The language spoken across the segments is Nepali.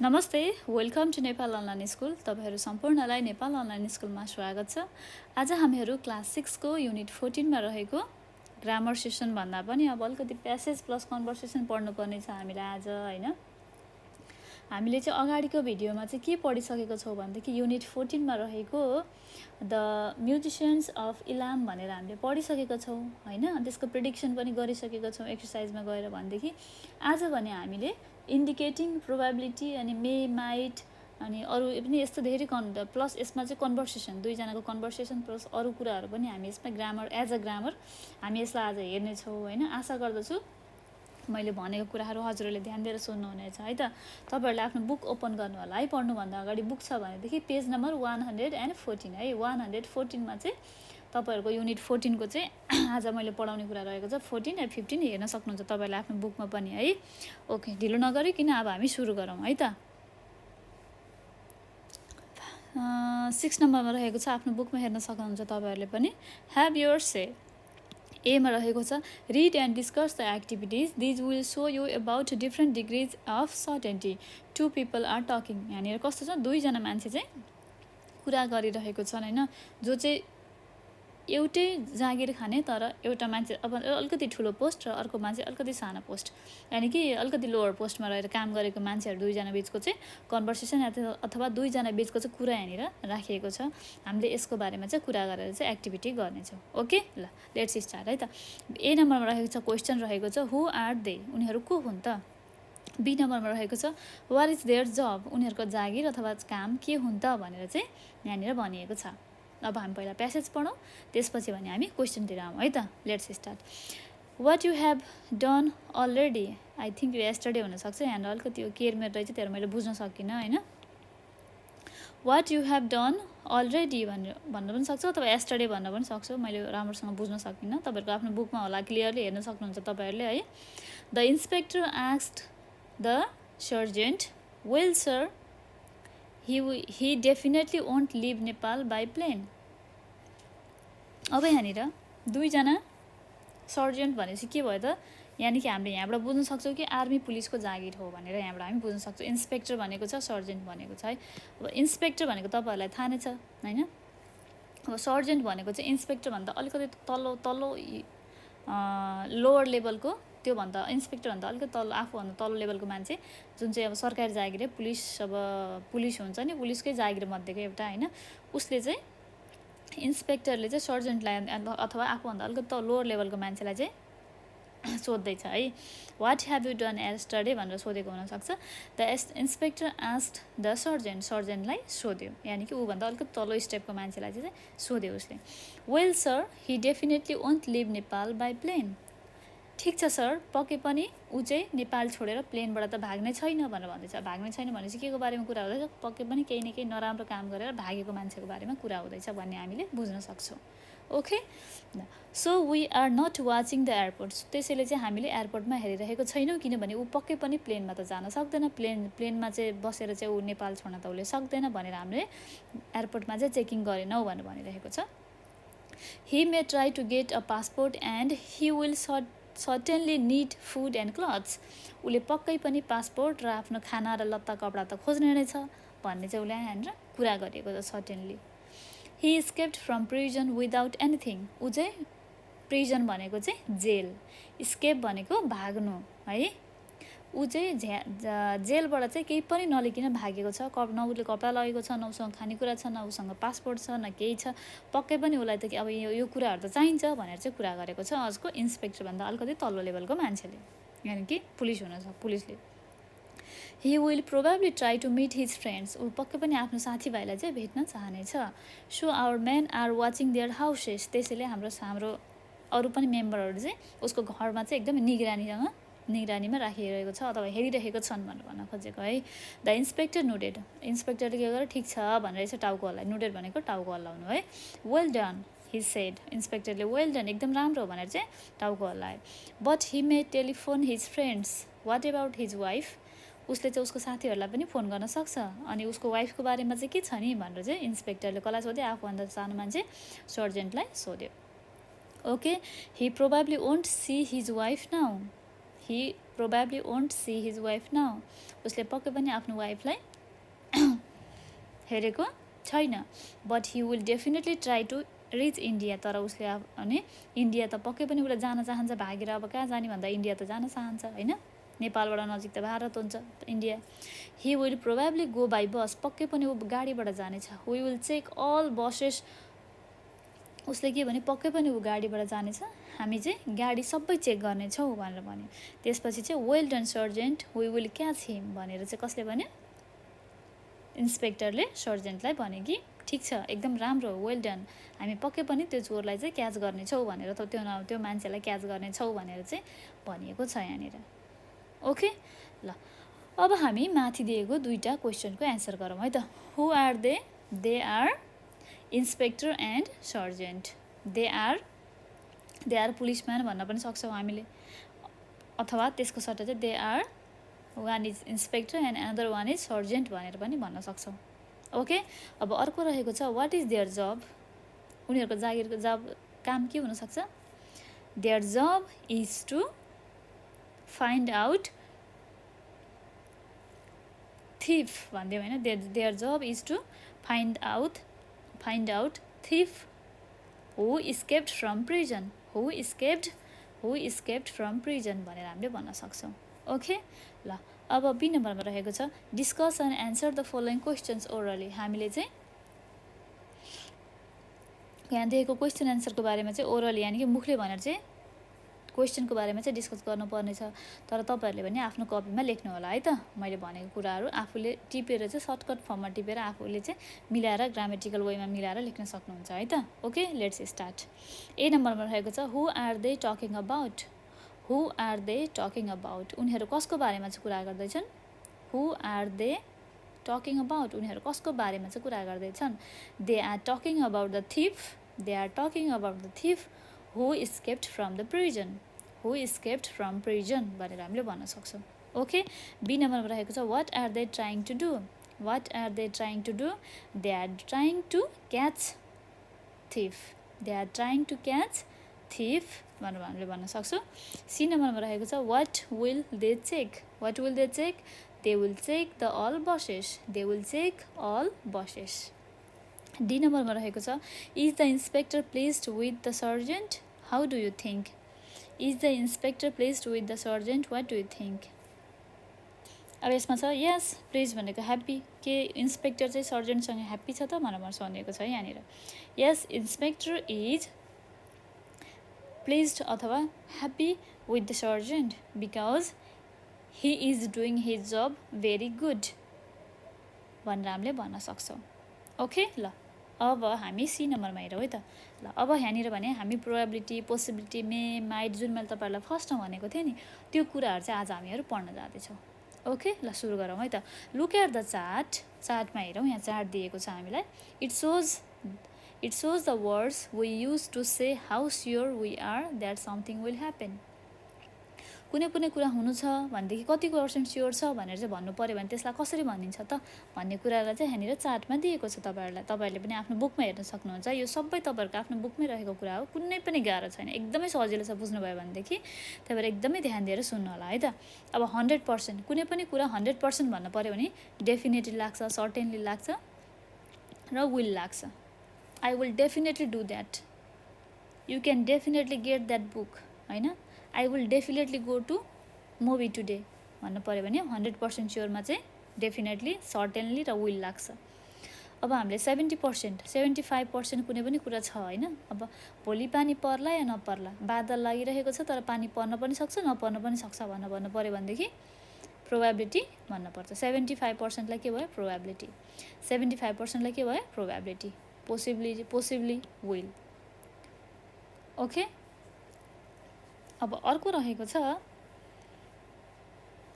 नमस्ते, welcome to Nepal online school. तपाईहरू सम्पूर्णलाई नेपाल अनलाइन स्कुलमा स्वागत छ। आज हामीहरू क्लास 6 को युनिट 14 मा रहेको ग्रामर सेसन भन्दा पनि अब अलिकति प्यासेज प्लस कन्भर्सेसन पढ्नुपर्ने छ हामीलाई आज, हैन। हामीले चाहिँ अगाडिको भिडियोमा चाहिँ के पढिसकेको छौँ भनेदेखि युनिट 14 मा रहेको द म्युजिसियन्स अफ इलाम भनेर हामीले पढिसकेको छौँ, हैन। त्यसको प्रेडिक्सन पनि गरिसकेको छौँ एक्सरसाइजमा गएर भनेदेखि आज भने हामीले इन्डिकेटिङ प्रोबेबिलिटी अनि मे माइट अनि अरू पनि यस्तो धेरै प्लस यसमा चाहिँ कन्भर्सेसन दुईजनाको कन्भर्सेसन प्लस अरू कुराहरू पनि हामी यसमा ग्रामर एज अ ग्रामर हामी यसलाई आज हेर्नेछौँ, हैन। आशा गर्दछु मैले भनेको कुराहरू हजुरहरूले ध्यान दिएर सुन्नुहुनेछ है त। तपाईँहरूले आफ्नो बुक ओपन गर्नु होला है। पढ्नुभन्दा अगाडि बुक छ भनेदेखि पेज नम्बर 114 है। 114 मा चाहिँ तपाईँहरूको युनिट 14 को चाहिँ आज मैले पढाउने कुरा रहेको छ। 14 र 15 हेर्न सक्नुहुन्छ तपाईँहरूले आफ्नो बुकमा पनि है। ओके, ढिलो नगरिकन अब हामी सुरु गरौँ है त। 6 नम्बरमा रहेको छ, आफ्नो बुकमा हेर्न सक्नुहुन्छ तपाईँहरूले पनि। ह्याभ योर से एमा रहेको छ read and discuss the activities these will show you about different degrees of certainty two people are talking. यहाँनिर कस्तो छ, दुईजना मान्छे चाहिँ कुरा गरिरहेको छन्, हैन। जो चाहिँ एउटै जागिर खाने तर एउटा मान्छे अब अलिकति ठुलो पोस्ट र अर्को मान्छे अलिकति सानो पोस्ट, यानि कि अलिकति लोवर पोस्टमा रहेर काम गरेको मान्छेहरू दुईजना बिचको चाहिँ कन्भर्सेसन अथवा दुईजना बिचको चाहिँ कुरा यहाँनिर राखिएको छ। हामीले यसको बारेमा चाहिँ कुरा गरेर चाहिँ एक्टिभिटी गर्नेछौँ। ओके, ल लेट्स स्टार्ट है त। ए नम्बरमा रहेको छ क्वेसन रहेको छ हु आर दे, उनीहरू को हुन् त। बी नम्बरमा रहेको छ वाट इज देयर जब, उनीहरूको जागिर अथवा काम के हुन् त भनेर चाहिँ यहाँनिर भनिएको छ। अब हामी पहिला प्यासेज पढौँ, त्यसपछि भने हामी क्वेसनतिर आउँ है त। Let's start. What you have done already, I think यो यस्टरडे हुनसक्छ, यहाँनिर अलिकति यो केयरमेट रहेछ त्यही मैले बुझ्न सकिनँ, होइन। What you have done already भन्न पनि सक्छ अथवा यस्टरडे भन्न पनि सक्छु, मैले राम्रोसँग बुझ्न सकिनँ। तपाईँहरूको आफ्नो बुकमा होला, क्लियरली हेर्न सक्नुहुन्छ तपाईँहरूले है। The inspector asked the sergeant well sir he definitely won't leave Nepal by plane। अब यहाँनिर दुईजना सर्जेन्ट भनेपछि के भयो त, यानि कि हामीले यहाँबाट बुझ्न सक्छौँ कि आर्मी पुलिसको जागिर हो भनेर यहाँबाट हामी बुझ्न सक्छौँ। इन्सपेक्टर भनेको छ, सर्जेन्ट भनेको छ है। अब इन्सपेक्टर भनेको तपाईँहरूलाई थाहा नै छ, होइन। अब सर्जेन्ट भनेको चाहिँ इन्सपेक्टरभन्दा अलिकति तल्लो लोवर लेभलको, त्योभन्दा इन्सपेक्टरभन्दा अलिकति तल्लो आफूभन्दा तल्लो लेभलको मान्छे जुन चाहिँ अब सरकारी जागिर पुलिस, अब पुलिस हुन्छ नि, पुलिसकै जागिर मध्येको एउटा, होइन। उसले चाहिँ इन्सपेक्टरले चाहिँ सर्जेन्टलाई अथवा आफूभन्दा अलिकति लोवर लेभलको मान्छेलाई चाहिँ सोध्दैछ है। What have you done yesterday भनेर सोधेको हुनसक्छ। The inspector asked the sergeant, सर्जेन्टलाई सोध्यो, यानि कि ऊभन्दा अलिकति तल्लो स्टेपको मान्छेलाई चाहिँ सोध्यो उसले। Well sir he definitely won't leave Nepal by plane, ठिक छ सर, पक्कै पनि ऊ चाहिँ नेपाल छोडेर प्लेनबाट त भाग्ने छैन भनेर भन्दैछ। भाग्ने छैन भनेपछि के को बारेमा कुरा हुँदैछ, पक्कै पनि केही न केही नराम्रो काम गरेर भागेको मान्छेको बारेमा कुरा हुँदैछ भन्ने हामीले बुझ्न सक्छौँ। Okay, so we are not watching the airport, त्यसैले चाहिँ हामीले एयरपोर्टमा हेरिरहेको छैनौँ, किनभने ऊ पक्कै पनि प्लेनमा त जान सक्दैन, प्लेनमा चाहिँ बसेर चाहिँ ऊ नेपाल छोड्न त उसले सक्दैन भनेर हामीले एयरपोर्टमा चाहिँ चेकिङ गरेनौँ भनेर भनिरहेको छ। He may try to get a passport and he will certainly need food and clothes, उसले पक्कै पनि पासपोर्ट र आफ्नो खाना र लत्ता कपडा त खोज्ने नै छ भन्ने चाहिँ उसले यहाँनिर कुरा गरेको छ, certainly. Hee escaped from prison without anything, ऊ चाहिँ प्रिजन भनेको चाहिँ जेल, स्केप भनेको भाग्नु है। ऊ चाहिँ जेलबाट चाहिँ केही पनि नलिकन भागेको छ, न उसले कपडा लगेको छ, न उसँग खानेकुरा छ, न उसँग पासपोर्ट छ, न केही छ, पक्कै पनि उसलाई त अब यो कुराहरू त चाहिन्छ भनेर चाहिँ कुरा गरेको छ आजको इन्सपेक्टरभन्दा अलिकति तल्लो लेभलको मान्छेले, यानि कि पुलिस हुनसक्छ, पुलिसले। He will probably try to meet his friends, ऊ पक्कै पनि आफ्नो साथीभाइलाई चाहिँ भेट्न चाहनेछ। So our men are watching their houses, त्यसैले हाम्रो अरू पनि मेम्बरहरू चाहिँ उसको घरमा चाहिँ एकदमै निगरानीमा राखिरहेको छ अथवा हेरिरहेको छन् भनेर भन्न खोजेको है। द इन्सपेक्टर नोडेड, इन्सपेक्टरले के गरेर ठिक छ भनेर चाहिँ टाउको हल्लायो, नोडेड भनेको टाउको हल्लाउनु है। वेल डन ही सेड, इन्सपेक्टरले वेल डन एकदम राम्रो भनेर चाहिँ टाउको हल्लायो। But he may telephone his friends, what about his wife, उसले चाहिँ उसको साथीहरूलाई पनि फोन गर्न सक्छ, अनि उसको वाइफको बारेमा चाहिँ के छ नि भनेर चाहिँ इन्सपेक्टरले कसलाई सोध्यो, आफूभन्दा सानो मान्छे सर्जेन्टलाई सोध्यो। Okay, he probably won't see his wife now, he probably won't see his wife now, उसले पक्कै पनि आफ्नो वाइफलाई हेरेको छैन। But he will definitely try to reach India, तर उसले भने इन्डिया त पक्कै पनि उसले जान चाहन्छ, भागेर अब कहाँ जाने भन्दा इन्डिया त जान चाहन्छ होइन, नेपालबाट नजिक त भारत हुन्छ India. He will probably go by bus, पक्कै पनि ऊ गाडीबाट जानेछ। वी विल चेक अल बसेस, उसले के भने पक्कै पनि ऊ गाडीबाट जानेछ, हामी चाहिँ गाडी सबै चेक गर्नेछौँ भनेर भन्यो। त्यसपछि चाहिँ well done sergeant, we will catch him भनेर चाहिँ कसले भन्यो, इन्सपेक्टरले सर्जेन्टलाई भने कि ठिक छ एकदम राम्रो वेल डन, हामी पक्कै पनि त्यो चोरलाई चाहिँ क्याच गर्नेछौँ भनेर, त्यो मान्छेलाई क्याच गर्नेछौँ भनेर चाहिँ भनिएको छ यहाँनिर। ओके ल, अब हामी माथि दिएको दुईवटा क्वेसनको एन्सर गरौँ है त। Who are they? They are inspector and sergeant. They are policeman भन्न पनि सक्छौँ हामीले, अथवा त्यसको सट्टा चाहिँ they are, one is inspector and another one is sergeant भनेर पनि भन्न सक्छौँ। ओके, अब अर्को रहेको छ वाट इज देयर जब, उनीहरूको जागिरको जब काम के हुनसक्छ? Their job is to find out thief भनिदियो होइन, their job is to find out thief who escaped from prison, who escaped from prison भनेर हामीले भन्न सक्छौँ। ओके ल, अब बी नम्बरमा रहेको छ discuss and answer the following questions orally. हामीले चाहिँ यहाँ दिएको क्वेसन एन्सरको बारेमा चाहिँ ओरली यानि कि मुखले भनेर चाहिँ क्वेसनको बारेमा चाहिँ डिस्कस गर्नुपर्नेछ, तर तपाईँहरूले पनि आफ्नो कपीमा लेख्नु होला है त। मैले भनेको कुराहरू आफूले टिपेर चाहिँ सर्टकट फर्ममा टिपेर आफूले चाहिँ मिलाएर ग्रामेटिकल वेमा मिलाएर लेख्न सक्नुहुन्छ है त। Okay, let's start. ए नम्बरमा रहेको छ who are they talking about, who are they talking about, उनीहरू कसको बारेमा चाहिँ कुरा गर्दैछन्? Who are they talking about, उनीहरू कसको बारेमा चाहिँ कुरा गर्दैछन्? They are talking about the thief, they are talking about the thief who escaped from the prison, who escaped from prison भनेर हामीले भन्न सक्छौँ। ओके, बी नम्बरमा रहेको छ what are they trying to do, what are they trying to do? They are trying to catch thief, they are trying to catch thief भनेर हामीले भन्न सक्छौँ। सी नम्बरमा रहेको छ what will they check, what will they check? They will check the all buses, they will check all buses. D नम्बरमा रहेको छ is the inspector placed with the sergeant, how do you think? Is the inspector placed with the sergeant, what do you think? अब यसमा छ यस प्लिज भनेको ह्याप्पी, के इन्सपेक्टर चाहिँ सर्जेन्टसँग ह्याप्पी छ त भनेर सोधेको छ यहाँनिर। यस इन्सपेक्टर इज प्लिज्ड अथवा happy with the sergeant because he is doing his job very good भनेर हामीले भन्न सक्छौँ। ओके ल, अब हामी सी नम्बरमा हेरौँ है त। ल, अब यहाँनिर भने हामी प्रोबेबिलिटी, पोसिबिलिटी, मे, माइट, जुन मैले तपाईँहरूलाई फर्स्टमा भनेको थिएँ नि त्यो कुराहरू चाहिँ आज हामीहरू पढ्न जाँदैछौँ। ओके ल, सुरु गरौँ है त। लुक एट द चार्ट, चार्टमा हेरौँ, यहाँ चार्ट दिएको छ हामीलाई। It shows the words we use to say how sure we are that something will happen. कुनै पनि कुरा हुनु छ भनेदेखि कति % स्योर छ भनेर चाहिँ भन्नु पऱ्यो भने त्यसलाई कसरी भनिन्छ त भन्ने कुरालाई चाहिँ यहाँनिर चार्टमा दिएको छ तपाईँहरूलाई। तपाईँहरूले पनि आफ्नो बुकमा हेर्न सक्नुहुन्छ, यो सबै तपाईँहरूको आफ्नो बुकमै रहेको कुरा हो, कुनै पनि गाह्रो छैन, एकदमै सजिलो छ बुझ्नुभयो भनेदेखि। त्यही भएर एकदमै ध्यान दिएर सुन्नु होला है त। अब 100%, कुनै पनि कुरा 100% भन्न पऱ्यो भने डेफिनेटली लाग्छ, सर्टेनली लाग्छ र विल लाग्छ। I will definitely do that, you can definitely get that book होइन, I will definitely go to movie today भन्नु पऱ्यो भने 100% स्योरमा चाहिँ डेफिनेटली, सर्टेनली र विल लाग्छ। अब हामीले 70%, 75% कुनै पनि कुरा छ होइन, अब भोलि पानी पर्ला या नपर्ला, बादल लागिरहेको छ तर पानी पर्न पनि सक्छ नपर्न पनि सक्छ भन्नु पऱ्यो भनेदेखि प्रोबेबिलिटी भन्नुपर्छ। 75%लाई के भयो? प्रोबेबिलिटी। 75%लाई के भयो? प्रोबेबिलिटी। Possibly will. ओके, अब अर्को रहेको छ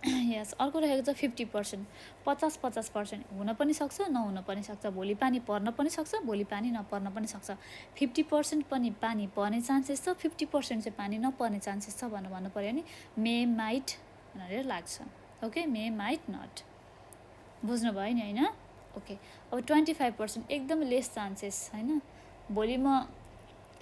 यस, अर्को रहेको छ 50%, 50% हुन पनि सक्छ नहुन पनि सक्छ, भोलि पानी पर्न पनि सक्छ भोलि पानी नपर्न पनि सक्छ। 50% पनि पानी पर्ने चान्सेस छ, 50% चाहिँ पानी नपर्ने चान्सेस छ भनेर भन्नु पऱ्यो भने मे माइट भनेर लाग्छ। ओके, मे माइट नट, बुझ्नुभयो नि होइन? ओके, अब 25% एकदम लेस चान्सेस होइन,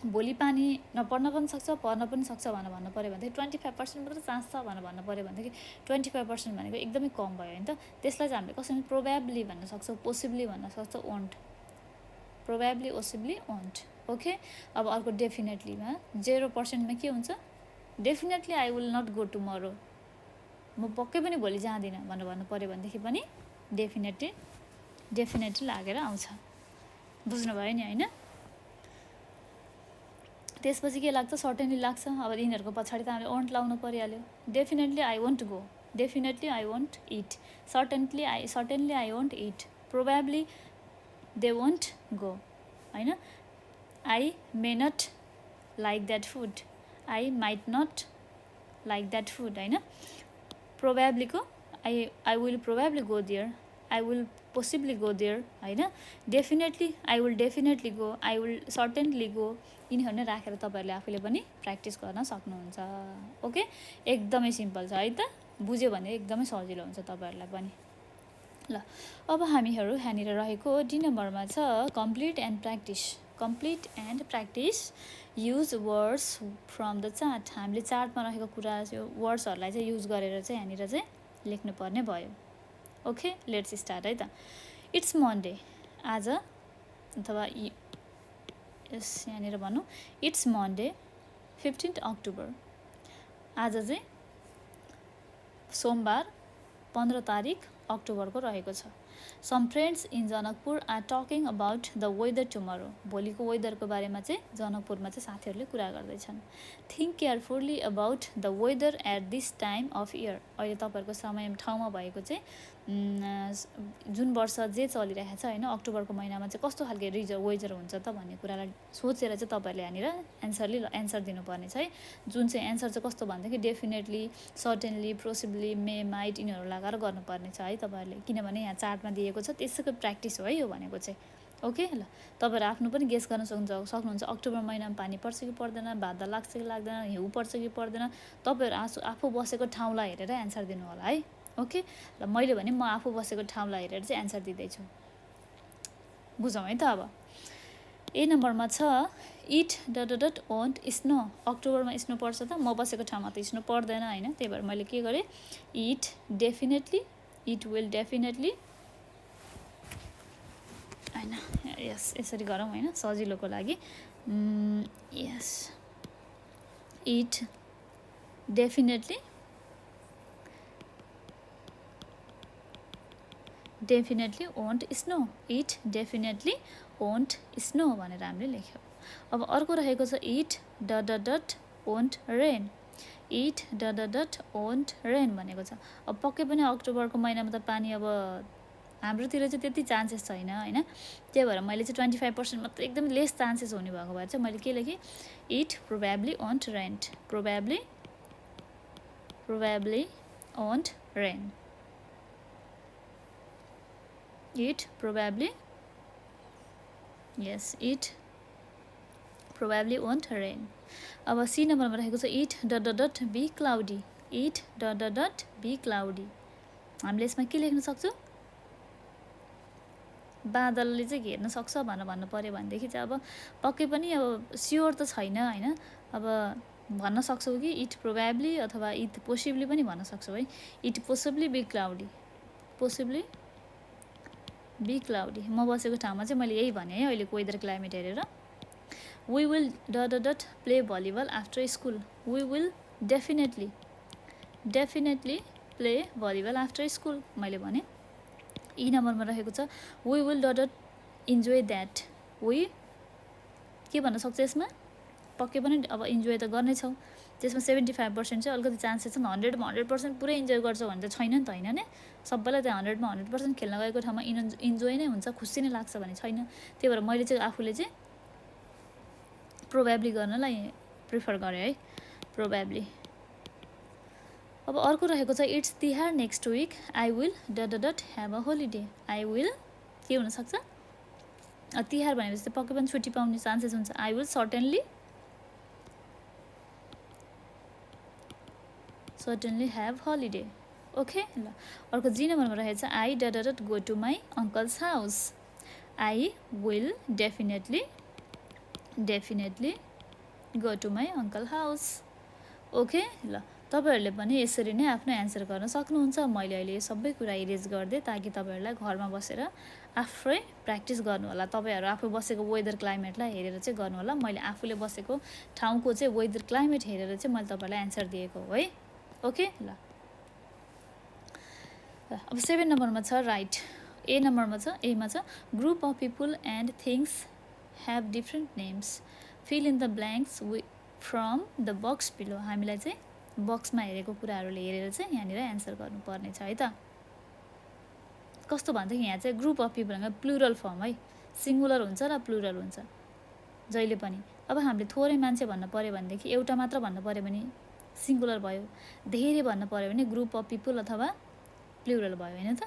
भोलि पानी नपर्न पनि सक्छ, पर्न पनि सक्छ भनेर भन्नु पऱ्यो भनेदेखि 25% मात्र चान्स छ भनेर भन्नु पऱ्यो भनेदेखि 25% भनेको एकदमै कम भयो होइन त। त्यसलाई चाहिँ हामीले कसरी प्रोबेबली भन्न सक्छौँ, पोसिबली भन्न सक्छौँ, won't, probably, possibly, won't. Okay, अब अर्को डेफिनेटलीमा 0%मा के हुन्छ, definitely I will not go tomorrow, म पक्कै पनि भोलि जाँदिनँ भनेर भन्नु पऱ्यो भनेदेखि पनि डेफिनेटली लागेर आउँछ। बुझ्नुभयो नि होइन। त्यसपछि के लाग्छ, सर्टेनली लाग्छ। अब यिनीहरूको पछाडि त हामीले वन्ट लाउनु परिहाल्यो। Definitely I won't go, definitely I won't it, certainly I won't it, probably they won't go होइन। I may not like that food, I might not like that food होइन। प्रोबेबलीको I will probably go there, I will possibly go there होइन। Definitely I will definitely go, I will certainly go, यिनीहरू नै राखेर तपाईँहरूले आफूले पनि प्र्याक्टिस गर्न सक्नुहुन्छ। ओके, एकदमै सिम्पल छ है त, बुझ्यो भने एकदमै सजिलो हुन्छ तपाईँहरूलाई पनि। ल अब हामीहरू यहाँनिर रहेको डी नम्बरमा छ complete and practice. Complete and practice use words from the chart. हामीले चार्टमा रहेको कुरा वर्ड्सहरूलाई चाहिँ युज गरेर चाहिँ यहाँनिर चाहिँ लेख्नुपर्ने भयो। ओके, लेट्स स्टार्ट है त। इट्स मन्डे, आज अथवा यस यहाँनिर भनौँ इट्स मन्डे 15 अक्टोबर, आज चाहिँ सोमबार 15 तारिक अक्टोबरको रहेको छ। Some friends in Janakpur are talking about the weather tomorrow, भोलिको वेदरको बारेमा चाहिँ जनकपुरमा चाहिँ साथीहरूले कुरा गर्दैछन्। Think carefully about the weather at this time of year, अहिले तपाईँहरूको समय ठाउँमा भएको चाहिँ जुन वर्ष जे चलिरहेको छ होइन, अक्टोबरको महिनामा चाहिँ कस्तो खालको वेदर हुन्छ त भन्ने कुरालाई सोचेर चाहिँ तपाईँहरूले यहाँनिर एन्सर दिनुपर्ने छ है। जुन चाहिँ एन्सर चाहिँ कस्तो भनेदेखि डेफिनेटली, सर्टेनली, पोसिबली, मे, माइट यिनीहरू लगाएर गर्नुपर्ने छ है तपाईँहरूले, किनभने यहाँ चार्टमा दिएको छ त्यसैको प्र्याक्टिस हो है यो भनेको चाहिँ। ओके, ल तपाईँहरू आफ्नो पनि गेस गर्न सक्नुहुन्छ अक्टोबर महिनामा पानी पर्छ कि पर्दैन, बादल लाग्छ कि लाग्दैन, हिउँ पर्छ कि पर्दैन। तपाईँहरू आफू बसेको ठाउँलाई हेरेर एन्सर दिनु होला है। ओके, ल मैले भने म आफू बसेको ठाउँलाई हेरेर चाहिँ एन्सर दिँदैछु, बुझौँ है त। अब ए नम्बरमा छ इट डट वन्ट स्नो, अक्टोबरमा स्नो पर्छ त, म बसेको ठाउँमा त स्नो पर्दैन होइन, त्यही भएर मैले के गरेँ, it definitely, it will definitely होइन, यस यसरी गरौँ होइन सजिलोको लागि। Yes, it definitely won't snow, it definitely won't snow भनेर हामीले लेख्यौँ। अब अर्को रहेको छ it dot won't rain, it dot won't rain भनेको छ। अब पक्कै पनि अक्टोबरको महिनामा त पानी अब हाम्रोतिर चाहिँ त्यति चान्सेस छैन होइन, त्यही भएर मैले चाहिँ 25% मात्र एकदम लेस चान्सेस हुने भएको भएर चाहिँ मैले के लेखेँ, it probably won't rain, probably won't rain, it probably, yes it probably won't rain. अब सी नम्बरमा रहेको छ it dot be cloudy, it'd be cloudy, हामीले यसमा के लेख्न सक्छौँ, बादलले चाहिँ घेर्न सक्छ भनेर भन्नु पऱ्यो भनेदेखि चाहिँ अब पक्कै पनि अब स्योर त छैन होइन, अब भन्न सक्छौँ कि इट प्रोबेबली अथवा इट पोसिबली पनि भन्न सक्छौँ है। It possibly be cloudy, possibly be cloudy, म बसेको ठाउँमा चाहिँ मैले यही भने है अहिलेको वेदर क्लाइमेट हेरेर। We will dot play volleyball after school, we will definitely play volleyball after school मैले भने। ई नम्बरमा रहेको छ we will dot enjoy that, we के भन्न सक्छ यसमा, पक्कै पनि अब इन्जोय त गर्नेछौँ, त्यसमा 75% चाहिँ अलिकति चान्सेस छ। 100मा 100% पुरै इन्जोय गर्छ भने त छैन नि त होइन नि, सबैलाई त्यहाँ 100मा 100% खेल्न गएको ठाउँमा इन्जोय नै हुन्छ, खुसी नै लाग्छ भने छैन। त्यही भएर मैले चाहिँ आफूले चाहिँ प्रोबेबली गर्नलाई प्रिफर गरेँ है, प्रोबेबली। अब अर्को रहेको छ it's Tihar next week, I will dot have a holiday, I will के हुनसक्छ, तिहार भनेपछि त पक्कै पनि छुट्टी पाउने चान्सेस हुन्छ, I will certainly have holiday. Okay, ल अर्को जी नम्बरमा रहेछ I dot go to my uncle's house, I will definitely go to my uncle house. Okay, ल तपाईँहरूले पनि यसरी नै आफ्नो एन्सर गर्न सक्नुहुन्छ। मैले अहिले यो सबै कुरा इरेज गरिदिएँ ताकि तपाईँहरूलाई घरमा बसेर आफै प्र्याक्टिस गर्नु होला। तपाईँहरू आफू बसेको वेदर क्लाइमेटलाई हेरेर चाहिँ गर्नु होला। मैले आफूले बसेको ठाउँको चाहिँ वेदर क्लाइमेट हेरेर चाहिँ मैले तपाईँलाई एन्सर दिएको हो है। ओके, ल अब 7 नम्बरमा छ राइट। ए नम्बरमा छ, एमा छ group of people and things have different names, fill in the blanks from the box below. हामीलाई चाहिँ बक्समा हेरेको कुराहरूले हेरेर चाहिँ यहाँनिर एन्सर गर्नुपर्ने छ है त। कस्तो भन्दाखेरि यहाँ चाहिँ ग्रुप अफ पिपल भनेको प्लुरल फर्म है, सिङ्गुलर हुन्छ र प्लुरल हुन्छ जहिले पनि। अब हामीले थोरै मान्छे भन्नु पऱ्यो भनेदेखि एउटा मात्र भन्नु पऱ्यो भने सिङ्गुलर भयो, धेरै भन्नु पऱ्यो भने ग्रुप अफ पिपुल अथवा प्लुरल भयो होइन त।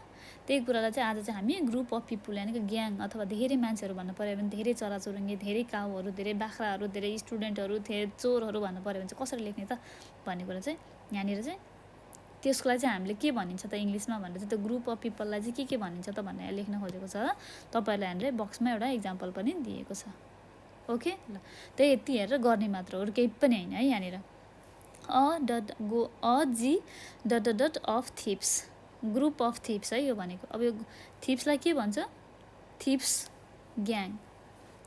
त्यही कुरालाई चाहिँ आज चाहिँ हामी ग्रुप अफ पिपुल यानि कि ग्याङ अथवा धेरै मान्छेहरू भन्नु पऱ्यो भने धेरै चराचुरुङ्गी, धेरै काउहरू, धेरै बाख्राहरू, धेरै स्टुडेन्टहरू, धेरै चोरहरू भन्नु पऱ्यो भने चाहिँ कसरी लेख्ने त भन्ने कुरा चाहिँ यहाँनिर चाहिँ त्यसको लागि चाहिँ हामीले के भनिन्छ त इङ्ग्लिसमा भनेर चाहिँ त्यो ग्रुप अफ पिपललाई चाहिँ के भनिन्छ त भनेर लेख्न खोजेको छ। तपाईँहरूलाई हामीले बक्समा एउटा इक्जाम्पल पनि दिएको छ। ओके, ल त्यही यति हेरेर गर्ने मात्र हो, केही पनि होइन है। यहाँनिर G dot of thieves, group of thieves है यो भनेको। अब यो थिप्सलाई के भन्छ? Thieves gang.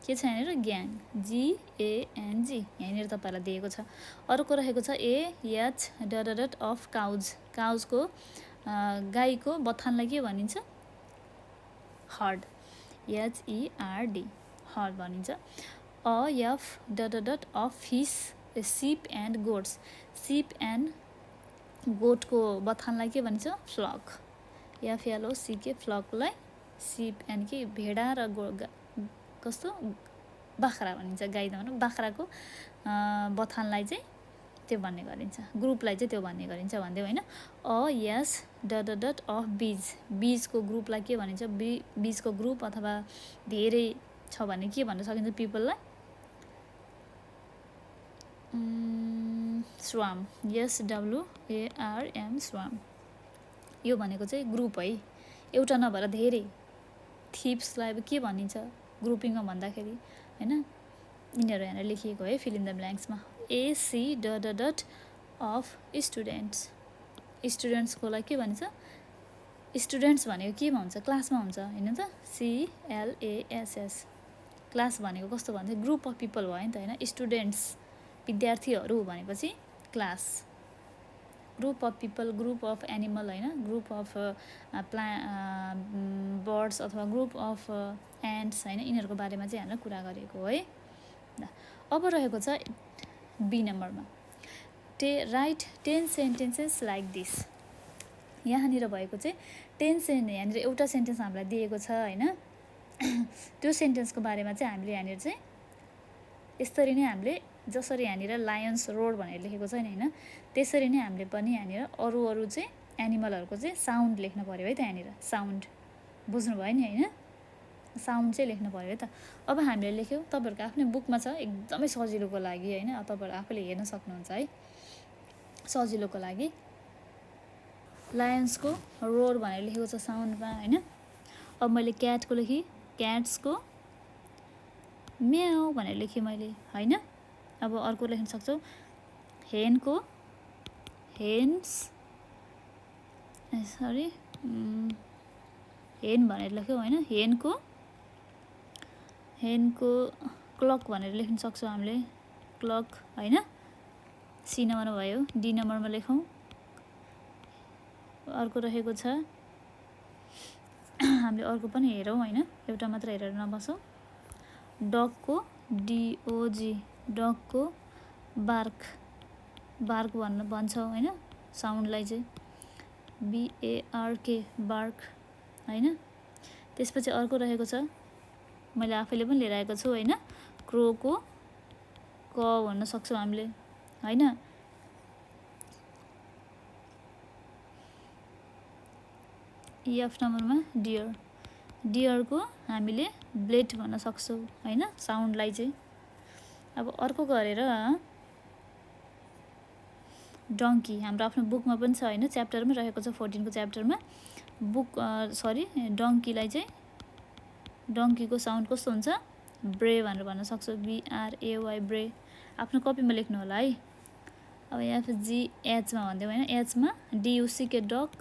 के छ यहाँनिर? ग्याङ, GANG यहाँनिर तपाईँलाई दिएको छ। अर्को रहेको छ AH डट अफ काउज, काउजको गाईको बथानलाई के भनिन्छ? हर्ड, HERD, हर्ड भनिन्छ। F डट अफ फिस, सिप एन्ड गोट्स, सिप एन्ड गोटको बथानलाई के भनिन्छ? फ्लक, FLOCK, फ्लकलाई सिप एन्ड के भेडा र कस्तो बाख्रा भनिन्छ, गाई त भनौँ, बाख्राको बथानलाई चाहिँ त्यो भन्ने गरिन्छ, ग्रुपलाई चाहिँ त्यो भन्ने गरिन्छ भन्दै होइन। YES डट अफ बीज, बीजको ग्रुपलाई के भनिन्छ? बीजको ग्रुप अथवा धेरै छ भने के भन्न सकिन्छ पिपललाई? स्वाम, SWARM, स्वाम। यो भनेको चाहिँ ग्रुप है, एउटा नभएर धेरै। थिप्सलाई अब के भनिन्छ ग्रुपिङमा भन्दाखेरि होइन, यिनीहरू यहाँनिर लेखिएको है फिल इन द ब्ल्याङ्क्समा। AC डट अफ स्टुडेन्ट्स, स्टुडेन्ट्सकोलाई के भनिन्छ? स्टुडेन्ट्स भनेको केमा हुन्छ? क्लासमा हुन्छ होइन त, CLASS। क्लास भनेको कस्तो भन्छ? ग्रुप अफ पिपल भयो नि त होइन। स्टुडेन्ट्स विद्यार्थीहरू भनेपछि class, group of people, group of animal होइन, ग्रुप अफ बर्ड्स अथवा ग्रुप अफ एन्ट्स होइन, यिनीहरूको बारेमा चाहिँ हामीले कुरा गरेको है। अब रहेको छ B नम्बरमा, राइट 10 सेन्टेन्सेस लाइक दिस। यहाँनिर भएको चाहिँ 10 यहाँनिर एउटा सेन्टेन्स हामीलाई दिएको छ होइन। त्यो सेन्टेन्सको बारेमा चाहिँ हामीले यहाँनिर चाहिँ यसरी नै हामीले जसरी यहाँनिर लायन्स रोड भनेर लेखेको छ नि होइन, त्यसरी नै हामीले पनि यहाँनिर अरू चाहिँ एनिमलहरूको चाहिँ साउन्ड लेख्न पऱ्यो है त। यहाँनिर साउन्ड बुझ्नुभयो नि होइन, साउन्ड चाहिँ लेख्नु पऱ्यो है त। अब हामीले लेख्यौँ, तपाईँहरूको आफ्नै बुकमा छ, एकदमै सजिलोको लागि होइन, तपाईँहरू आफूले हेर्न सक्नुहुन्छ है सजिलोको लागि। लायन्सको रोड भनेर लेखेको छ साउन्डमा होइन। अब मैले क्याटको लेखेँ, क्याट्सको म्याउ भनेर लेखेँ मैले होइन। अब अर्को लेख्न सक्छौँ, हेनको हेन्स, सरी हेन भनेर लेख्यौँ होइन, हेनको क्लक भनेर लेख्न सक्छौँ हामीले, क्लक होइन। C नम्बरमा भयो। D नम्बरमा लेखौँ। अर्को रहेको छ, हामीले अर्को पनि हेरौँ होइन, एउटा मात्र हेरेर नबसौँ। डगको DOG, डगको बार्क, बार्क भन्छौँ होइन साउन्डलाई चाहिँ, BARK, बार्क होइन। त्यसपछि अर्को रहेको छ, मैले आफैले पनि लिएर आएको छु होइन, क्रोको क भन्न सक्छौँ हामीले होइन। F नम्बरमा डियर, डियरको हामीले ब्लेड भन्न सक्छौँ होइन साउन्डलाई चाहिँ। अब अर्को गरेर डङ्की, हाम्रो आफ्नो बुकमा पनि छ होइन, च्याप्टरमै रहेको छ 14को च्याप्टरमा। डङ्कीलाई चाहिँ, डङ्कीको साउन्ड कस्तो हुन्छ? ब्रे भनेर भन्न सक्छौँ, BRAY ब्रे। आफ्नो कपीमा लेख्नु होला है। अब यहाँ GHमा भन्दिउँ होइन, एचमा DUCK डक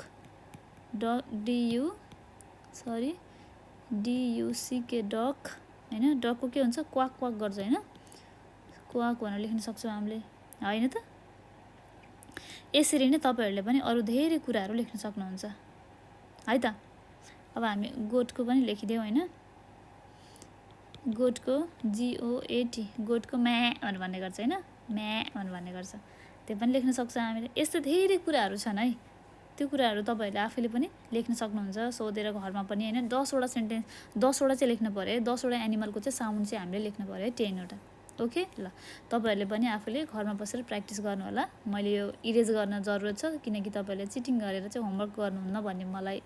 DUCK डक होइन। डकको के हुन्छ, क्वाक क्वाक गर्छ होइन, क्वाक भनेर लेख्न सक्छौँ हामीले होइन त। यसरी नै तपाईँहरूले पनि अरू धेरै कुराहरू लेख्न सक्नुहुन्छ है त। अब हामी गोठको पनि लेखिदिउँ होइन, गोठको GOAT, गोठको म्या भनेर भन्ने गर्छ होइन, म्या भनेर भन्ने गर्छ, त्यो पनि लेख्न सक्छ हामीले। यस्तो धेरै कुराहरू छन् है, त्यो कुराहरू तपाईँहरूले आफैले पनि लेख्न सक्नुहुन्छ सोधेर घरमा पनि होइन। 10वटा सेन्टेन्स, 10वटा चाहिँ लेख्नु पऱ्यो है, 10वटा एनिमलको चाहिँ साउन्ड चाहिँ हामीले लेख्नु पऱ्यो है, 10वटा। ओके ल, तपाईँहरूले पनि आफूले घरमा बसेर प्र्याक्टिस गर्नु होला। मैले यो इरेज गर्न जरुरत छ किनकि तपाईँहरूले चिटिङ गरेर चाहिँ होमवर्क गर्नुहुन्न भन्ने मलाई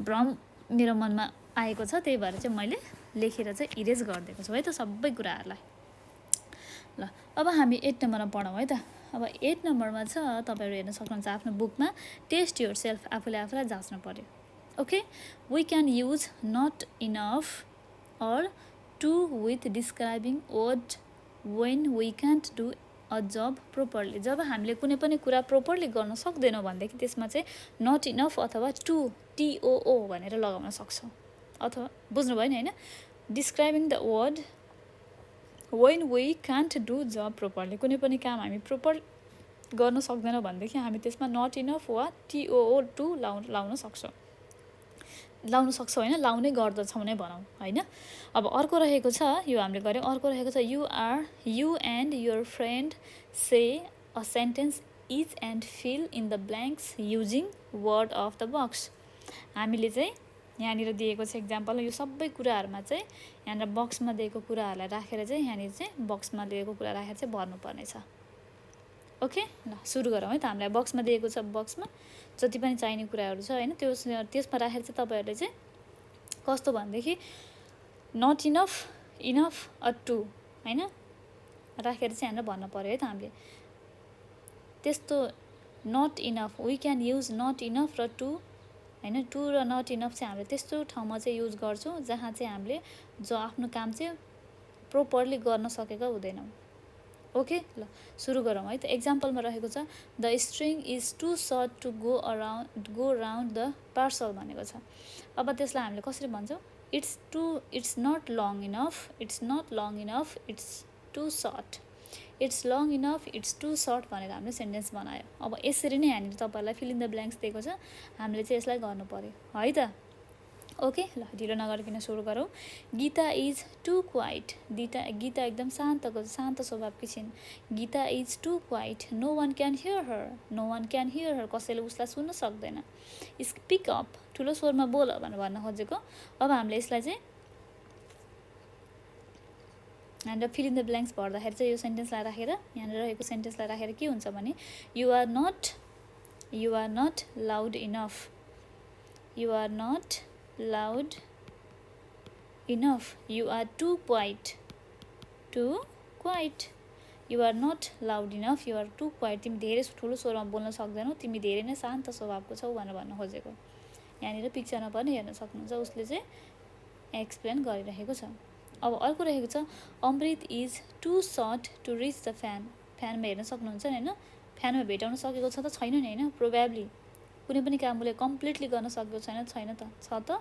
भ्रम मेरो मनमा आएको छ, त्यही भएर चाहिँ मैले लेखेर चाहिँ इरेज गरिदिएको छु है त सबै कुराहरूलाई। ल अब हामी 8 नम्बरमा पढौँ है त। अब 8 नम्बरमा छ, तपाईँहरू हेर्न सक्नुहुन्छ आफ्नो बुकमा, टेस्ट योर सेल्फ, आफूले आफूलाई जाँच्नु पर्यो। Okay, we can use not enough or too with describing word when we can't do a job properly. जब हामीले कुनै पनि कुरा प्रोपरली गर्न सक्दैनौँ भनेदेखि त्यसमा चाहिँ नट इनफ अथवा टु TOO भनेर लगाउन सक्छौँ। अथवा बुझ्नुभयो नि होइन, describing the word when we can't do job properly, कुनै पनि काम हामी प्रोपर गर्न सक्दैनौँ भनेदेखि हामी त्यसमा नट इनफ वा TOO टु लाउन सक्छौँ होइन, लाउनै गर्दछौँ नै भनौँ होइन। अब अर्को रहेको छ, यो हामीले गऱ्यौँ। अर्को रहेको छ, you and your friend say a sentence each and fill in the blanks using word of the box. हामीले चाहिँ यहाँनिर दिएको छ इक्जाम्पल, यो सबै कुराहरूमा चाहिँ यहाँनिर बक्समा दिएको कुराहरूलाई राखेर चाहिँ यहाँनिर चाहिँ बक्समा दिएको कुरा राखेर चाहिँ भर्नुपर्ने छ। ओके ल सुरु गरौँ है त। हामीलाई बक्समा दिएको छ, बक्समा जति पनि चाहिने कुराहरू छ होइन, त्यसमा राखेर चाहिँ तपाईँहरूले चाहिँ कस्तो भनेदेखि not enough, enough or too होइन राखेर चाहिँ यहाँनिर भन्नु पऱ्यो है त हामीले। त्यस्तो not enough, we can use not enough र टु होइन, टु र नट इनफ चाहिँ हामीले त्यस्तो ठाउँमा चाहिँ युज गर्छौँ जहाँ चाहिँ हामीले आफ्नो काम चाहिँ प्रोपरली गर्न सकेका हुँदैनौँ। ओके ल सुरु गरौँ है त। एक्जाम्पलमा रहेको छ, the string is too short to go round the parcel भनेको छ। अब त्यसलाई हामीले कसरी भन्छौँ, it's not long enough, it's too short, it's long enough, it's too short भनेर हामीले सेन्टेन्स बनायो। अब यसरी नै यहाँनिर तपाईँहरूलाई फिल इन द ब्ल्याङ्क्स दिएको छ, हामीले चाहिँ यसलाई गर्नु पऱ्यो है त। ओके ल ढिलो नगरिकन सुरु गरौँ। Gita is too quiet, Gita एकदम शान्त स्वभावकी छिन्। Gita is too quiet, no one can hear her, कसैले उसलाई सुन्न सक्दैन। स्पिक अप, ठुलो स्वरमा बोल भनेर भन्न खोजेको। अब हामीले यसलाई चाहिँ यहाँनिर फिल इन द ब्ल्याङ्क्स भर्दाखेरि चाहिँ यो सेन्टेन्सलाई राखेर, यहाँनिर रहेको सेन्टेन्सलाई राखेर के हुन्छ भने, you are not loud enough, you are not loud enough, you are too quiet, you are not loud enough, you are too quiet, तिमी धेरै ठुलो स्वरमा बोल्न सक्दैनौ, तिमी धेरै नै शान्त स्वभावको छौ भनेर भन्न खोजेको। यहाँनिर पिक्चरमा पनि हेर्न सक्नुहुन्छ, उसले चाहिँ एक्सप्लेन गरिरहेको छ। अब अर्को रहेको छ, Amrit is too short to reach the फ्यानमा हेर्न सक्नुहुन्छ नि होइन, फ्यानमा भेटाउन सकेको छ त छैन नि होइन, प्रोबेबली कुनै पनि काम उसले कम्प्लिटली गर्न सकेको छैन त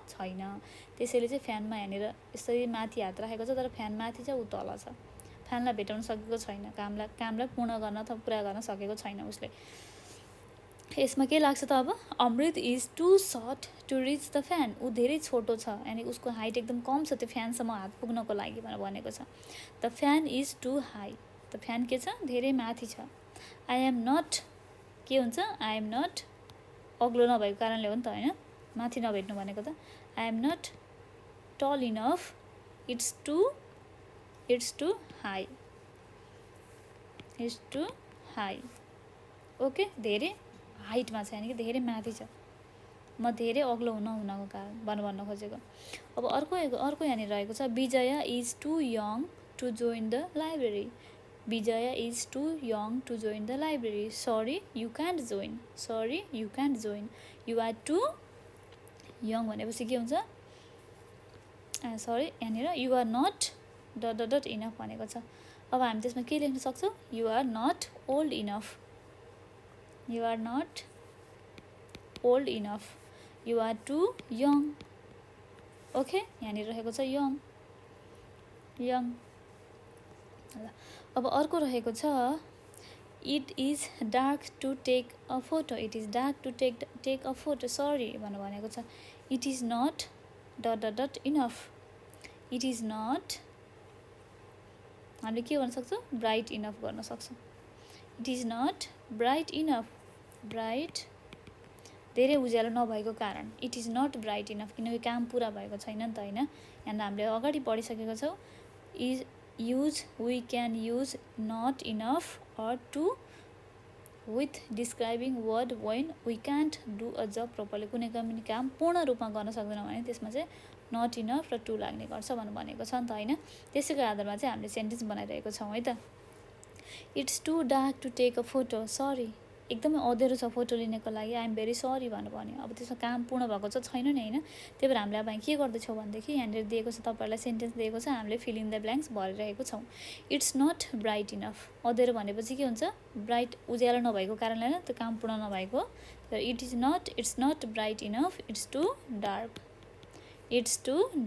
छैन। त्यसैले चाहिँ फ्यानमा यहाँनिर यसरी माथि हात राखेको छ, तर फ्यान माथि चाहिँ ऊ तल छ, फ्यानलाई भेटाउन सकेको छैन, कामलाई पूर्ण गर्न अथवा पुरा गर्न सकेको छैन उसले। यसमा के लाग्छ त अब, Amrit is too short to reach the fan, ऊ धेरै छोटो छ, यानि उसको हाइट एकदम कम छ त्यो फ्यानसम्म हात पुग्नको लागि भनेर भनेको छ। The fan is too high, त फ्यान के छ, धेरै माथि छ। आई एम नट, के हुन्छ, आई एम नट अग्लो नभएको कारणले हो नि त होइन, माथि नभेट्नु भनेको त। I am not tall enough, it's too high, okay धेरै हाइटमा छ, यानि कि धेरै माथि छ, म धेरै अग्लो नहुनको कारण भन्न खोजेको। अब अर्को यहाँनिर रहेको छ, Vijaya is too young to join the library, Vijaya is too young to join the library, sorry you can't join, you are too young भनेपछि के हुन्छ, सरी यहाँनिर you are not dot enough भनेको छ। अब हामी त्यसमा के लेख्न सक्छौँ you are not old enough you are not old enough you are too young okay यहाँनिर रहेको छ यङ यङ ल अब अर्को रहेको छ it is dark to take a photo it is dark to take a photo sorry भनेको छ it is not dot dot dot enough it is not हामीले के गर्न सक्छौँ ब्राइट इनफ गर्न सक्छौँ it is not bright enough bright धेरै उज्यालो नभएको कारण it is not bright enough किनकि काम पुरा भएको छैन नि त होइन यहाँ हामीले अगाडि पढिसकेको छौँ is use we can use not enough or to with describing word when we can't do a job properly कुनै पनि काम पूर्ण रूपमा गर्न सक्दैनौँ भने त्यसमा चाहिँ not enough र to लाग्ने गर्छ भनेको छ नि त होइन त्यसैको आधारमा चाहिँ हामीले सेन्टेन्स बनाइरहेको छौँ है त it's too dark to take a photo sorry एकदमै अँधेरो छ फोटो लिनको लागि आइएम भेरी सरी भन्यो अब त्यसमा काम पूर्ण भएको चाहिँ छैन नि होइन त्यही भएर हामीले अब के गर्दैछौँ भनेदेखि यहाँनिर दिएको छ तपाईँहरूलाई सेन्टेन्स दिएको छ हामीले फिल इन द ब्ल्याङ्क्स भरिरहेको छौँ इट्स नट ब्राइट इनफ अँधेरो भनेपछि के हुन्छ ब्राइट उज्यालो नभएको कारणले होइन त्यो काम पूर्ण नभएको it's not bright enough it's too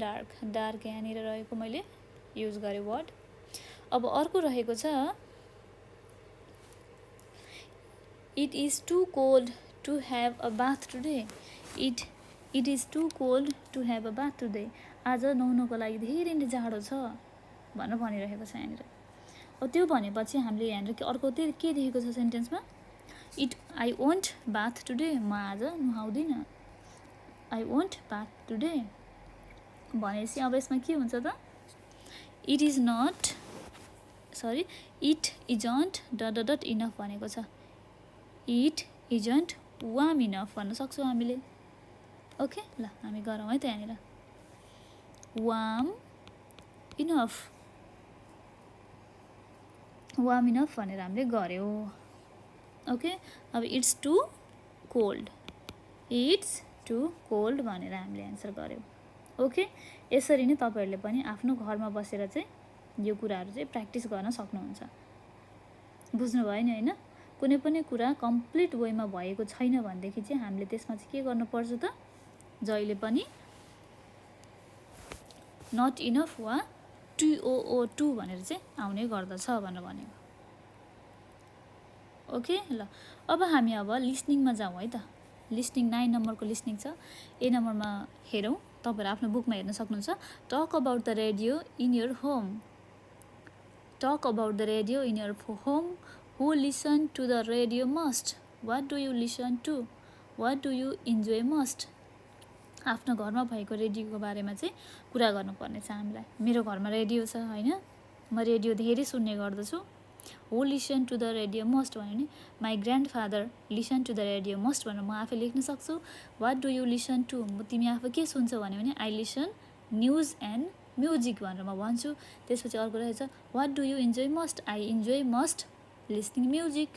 dark dark यहाँनिर रहेको मैले युज गरेँ वर्ड अब अर्को रहेको छ It is too cold to have a bath today. It is too cold to have a bath today. आज नुहाउनको लागि धेरै नै जाडो छ भनेर भनिरहेको छ यहाँनिर अब त्यो भनेपछि हामीले यहाँनिर अर्को के देखेको छ सेन्टेन्समा आई वन्ट बाथ टुडे म आज नुहाउँदिनँ आई वन्ट बाथ टुडे भनेपछि अब यसमा के हुन्छ त it isn't dot dot enough भनेको छ इट इजन्ट वार्म इनफ भन्न सक्छौँ हामीले ओके ल हामी गरौँ है त यहाँनिर वार्म इनफ भनेर हामीले गऱ्यौँ ओके अब इट्स टु कोल्ड भनेर हामीले एन्सर गऱ्यौँ ओके यसरी नै तपाईँहरूले पनि आफ्नो घरमा बसेर चाहिँ यो कुराहरू चाहिँ प्र्याक्टिस गर्न सक्नुहुन्छ बुझ्नुभयो नि होइन कुनै पनि कुरा कम्प्लिट वेमा भएको छैन भनेदेखि चाहिँ हामीले त्यसमा चाहिँ के गर्नुपर्छ त जहिले पनि नट इनफ वा टु भनेर चाहिँ आउने गर्दछ भनेर भनेको ओके ल अब हामी अब लिसनिङमा जाउँ है त लिसनिङ 9 नम्बरको लिसनिङ छ ए नम्बरमा हेरौँ तपाईँहरू आफ्नो बुकमा हेर्न सक्नुहुन्छ talk about the radio in your home Who listen to the radio most? What do you listen to? What do you enjoy most? आफ्नो घरमा भएको रेडियोको बारेमा चाहिँ कुरा गर्नुपर्ने छ हामीलाई मेरो घरमा रेडियो छ होइन म रेडियो धेरै सुन्ने गर्दछु Who listen to the radio most भन्यो भने my grandfather listen to the radio most भनेर म आफै लेख्न सक्छु what do you listen to तिमी आफै के सुन्छौ भन्यो भने I listen news and music भनेर म भन्छु त्यसपछि अर्को रहेछ what do you enjoy most I enjoy most listening music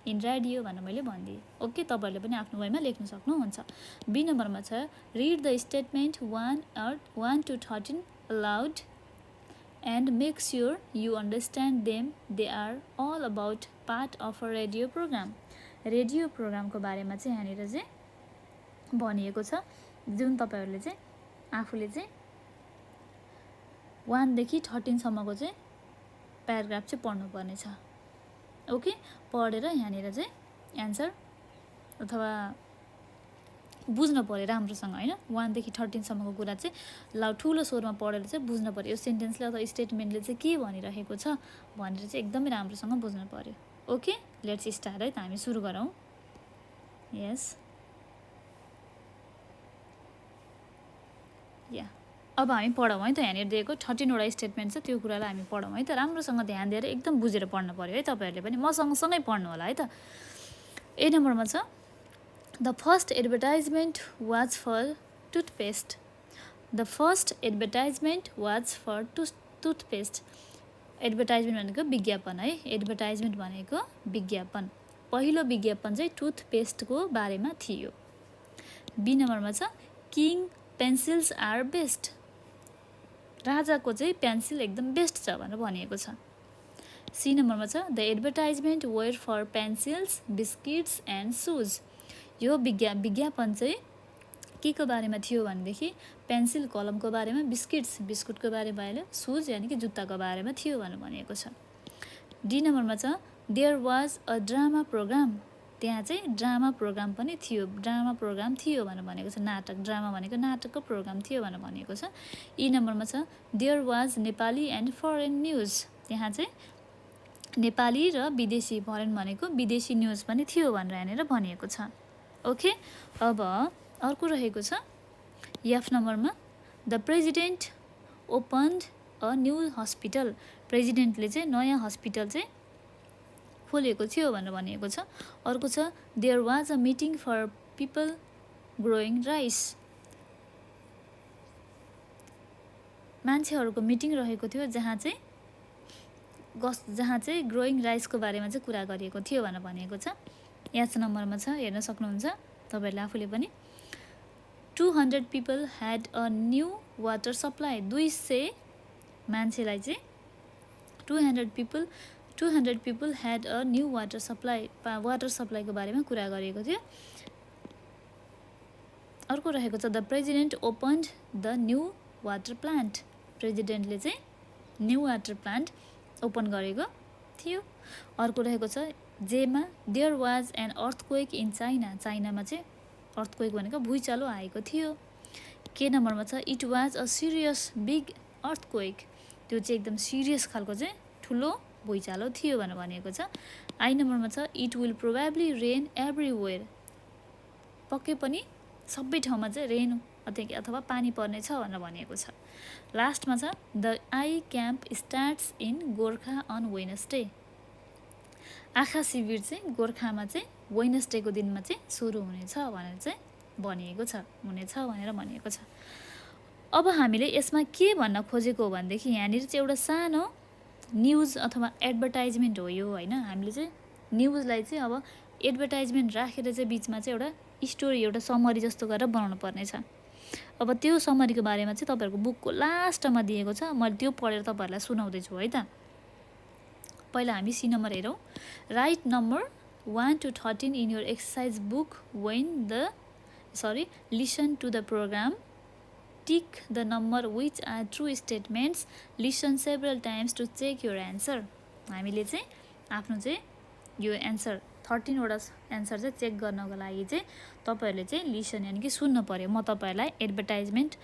in radio भनेर मैले भनिदिएँ ओके तपाईँहरूले पनि आफ्नो वेमा लेख्न सक्नुहुन्छ बी नम्बरमा छ read the statement 1 to 13 aloud and make sure you understand them they are all about part of a radio प्रोग्रामको बारेमा चाहिँ यहाँनिर चाहिँ भनिएको छ जुन तपाईँहरूले चाहिँ आफूले चाहिँ 1 देखि 13 सम्मको चाहिँ प्याराग्राफ चाहिँ पढ्नुपर्ने छ ओके पढेर यहाँनिर चाहिँ एन्सर अथवा बुझ्न पऱ्यो राम्रोसँग होइन 1 देखि 13 सम्मको कुरा चाहिँ ठुलो स्वरमा पढेर चाहिँ बुझ्न पऱ्यो यो सेन्टेन्सले अथवा स्टेटमेन्टले चाहिँ के भनिरहेको छ भनेर चाहिँ एकदमै राम्रोसँग बुझ्न पऱ्यो ओके लेट्स स्टार्ट है त हामी सुरु गरौँ यस या अब हामी पढौँ है त यहाँनिर दिएको 13वटा स्टेटमेन्ट छ त्यो कुरालाई हामी पढौँ है त राम्रोसँग ध्यान दिएर एकदम बुझेर पढ्नु पऱ्यो है तपाईँहरूले पनि मसँगसँगै पढ्नु होला है त ए नम्बरमा छ the first advertisement was for toothpaste advertisement भनेको विज्ञापन है एडभर्टाइजमेन्ट भनेको विज्ञापन पहिलो विज्ञापन चाहिँ टुथपेस्टको बारेमा थियो बी नम्बरमा छ किङ पेन्सिल्स आर बेस्ट राजाको चाहिँ पेन्सिल एकदम बेस्ट छ भनेर भनिएको छ सी नम्बरमा छ the advertisement were for pencils biscuits and shoes. यो विज्ञापन चाहिँ के को बारेमा थियो भनेदेखि पेन्सिल कलमको बारेमा, बिस्कुटको बारेमा भएन, सुज यानि कि जुत्ताको बारेमा थियो भनेर भनिएको छ। डी नम्बरमा छ there was a drama programme. त्यहाँ चाहिँ ड्रामा प्रोग्राम पनि थियो, भनेर भनेको छ। नाटक, ड्रामा भनेको नाटकको प्रोग्राम थियो भनेर भनिएको छ। ई नम्बरमा छ there was Nepali and foreign news. त्यहाँ चाहिँ नेपाली र विदेशी, फरेन भनेको विदेशी न्युज पनि थियो भनेर यहाँनिर भनिएको छ। ओके, अब अर्को रहेको छ एफ नम्बरमा the president opened a new hospital. प्रेजिडेन्टले चाहिँ नयाँ हस्पिटल चाहिँ खोलेको थियो भनेर भनिएको छ। अर्को छ there was a meeting for people growing rice. मान्छेहरूको मिटिङ रहेको थियो जहाँ चाहिँ ग्रोइङ राइसको बारेमा चाहिँ कुरा गरिएको थियो भनेर भनिएको छ। एच नम्बरमा छ, हेर्न सक्नुहुन्छ तपाईँहरूले आफूले पनि। 200 people had a new water supply. 200 मान्छेलाई चाहिँ 200 people had a new water सप्लाईको बारेमा कुरा गरिएको थियो। अर्को रहेको छ the president opened the new water plant. प्रेजिडेन्टले चाहिँ न्यू वाटर प्लान्ट ओपन गरेको थियो। अर्को रहेको छ जेमा there was an earthquake in China. चाइनामा चाहिँ अर्थक्वेक भनेको भुइँचालो आएको थियो। के नम्बरमा छ it was a serious big earthquake. त्यो चाहिँ एकदम सिरियस खालको चाहिँ ठुलो भुइँचालो थियो भनेर भनिएको छ। आई नम्बरमा छ it will probably rain everywhere. पक्कै पनि सबै ठाउँमा चाहिँ रेन अथवा पानी पर्नेछ भनेर भनिएको छ। लास्टमा छ the eye camp starts in Gorkha on Wednesday. आँखा शिविर चाहिँ गोर्खामा चाहिँ वेडनेसडेको दिनमा चाहिँ सुरु हुनेछ भनेर चाहिँ भनिएको छ। अब हामीले यसमा के भन्न खोजेको हो भनेदेखि यहाँनिर चाहिँ एउटा सानो न्युज अथवा एडभर्टाइजमेन्ट हो यो, होइन। हामीले चाहिँ न्युजलाई चाहिँ अब एडभर्टाइजमेन्ट राखेर चाहिँ बिचमा चाहिँ एउटा स्टोरी, एउटा समरी जस्तो गरेर बनाउनु पर्नेछ। अब त्यो समरीको बारेमा चाहिँ तपाईँहरूको बुकको लास्टमा दिएको छ, मैले त्यो पढेर तपाईँहरूलाई सुनाउँदैछु है त। पहिला हामी सी नम्बर हेरौँ। Right number 1 to 13 in your exercise book listen to the program, tick the number which are true statements, listen several times to check your answer। हामीले चाहिँ आफ्नो चाहिँ यो एन्सर 13 वटा एन्सर चाहिँ चेक गर्नको लागि चाहिँ तपाईँहरूले चाहिँ लिसन यानि कि सुन्नु पर्यो। म तपाईँहरूलाई एडभर्टाइजमेन्ट